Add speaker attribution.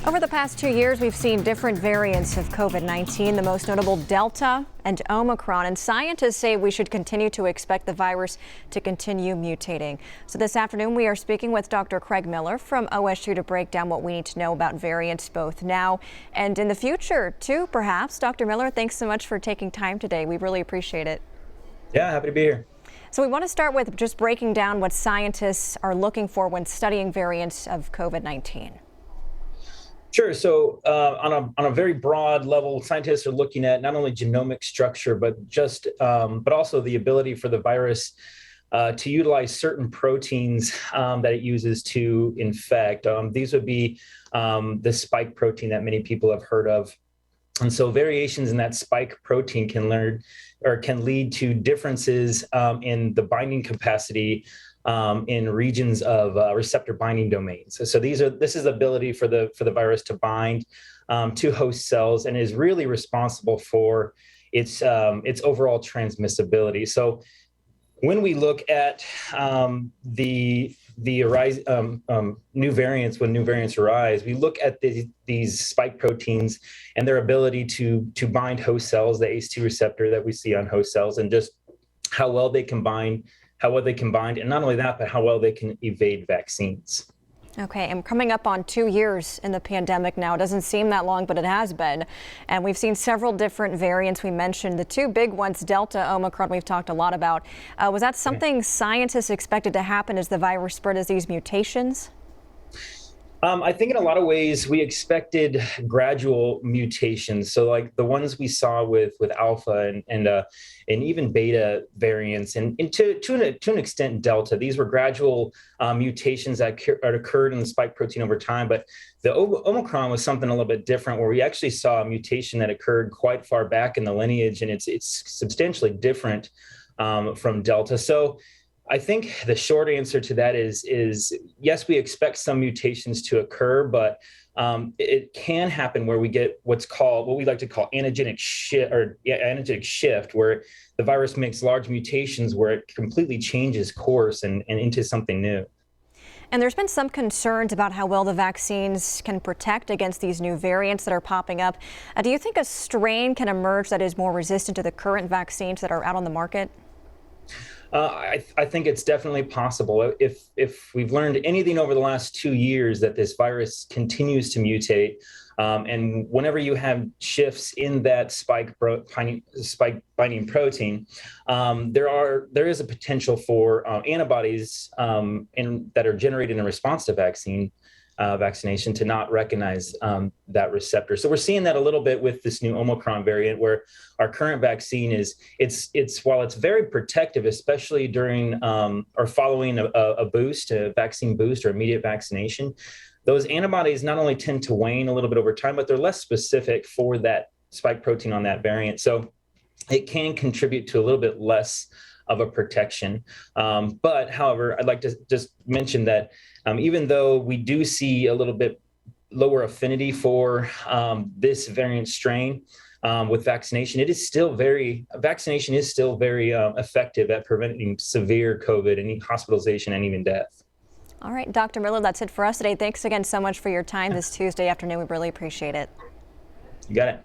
Speaker 1: Over the past 2 years, we've seen different variants of COVID-19, the most notable Delta and Omicron, and scientists say we should continue to expect the virus to continue mutating. So this afternoon, we are speaking with Dr. Craig Miller from OSU to break down what we need to know about variants both now and in the future, too, perhaps. Dr. Miller, thanks so much for taking time today. We really appreciate it.
Speaker 2: Yeah, happy to be here.
Speaker 1: So we want to start with just breaking down what scientists are looking for when studying variants of COVID-19.
Speaker 2: Sure. So on a very broad level, scientists are looking at not only genomic structure, but also the ability for the virus to utilize certain proteins that it uses to infect. These would be the spike protein that many people have heard of. And so variations in that spike protein can lead to differences in the binding capacity in regions of receptor binding domains. So this is the ability for the virus to bind to host cells and is really responsible for its overall transmissibility. So when we look at the arise new variants, when new variants arise, we look at these spike proteins and their ability to bind host cells, the ACE2 receptor that we see on host cells, and just how well they combine. And not only that, but how well they can evade vaccines.
Speaker 1: Okay, and coming up on 2 years in the pandemic now. It doesn't seem that long, but it has been. And we've seen several different variants. We mentioned the two big ones, Delta, Omicron, we've talked a lot about. Was that something scientists expected to happen as the virus spread, as these mutations?
Speaker 2: I think in a lot of ways we expected gradual mutations. So like the ones we saw with alpha and even beta variants, and to an extent Delta. These were gradual mutations that occurred in the spike protein over time. But the Omicron was something a little bit different, where we actually saw a mutation that occurred quite far back in the lineage, and it's substantially different from Delta. So I think the short answer to that is yes, we expect some mutations to occur, but it can happen where we get what we like to call antigenic shift, where the virus makes large mutations where it completely changes course and into something new.
Speaker 1: And there's been some concerns about how well the vaccines can protect against these new variants that are popping up. Do you think a strain can emerge that is more resistant to the current vaccines that are out on the market?
Speaker 2: I think it's definitely possible. If we've learned anything over the last 2 years, that this virus continues to mutate, and whenever you have shifts in that spike binding protein, there is a potential for antibodies that are generated in response to vaccination to not recognize that receptor. So we're seeing that a little bit with this new Omicron variant, where our current vaccine while it's very protective, especially during or following a vaccine boost or immediate vaccination, those antibodies not only tend to wane a little bit over time, but they're less specific for that spike protein on that variant. So it can contribute to a little bit less of a protection. But however, I'd like to just mention that even though we do see a little bit lower affinity for this variant strain with vaccination, vaccination is still very effective at preventing severe COVID and hospitalization and even death.
Speaker 1: All right, Dr. Miller, that's it for us today. Thanks again so much for your time this Tuesday afternoon. We really appreciate it.
Speaker 2: You got it.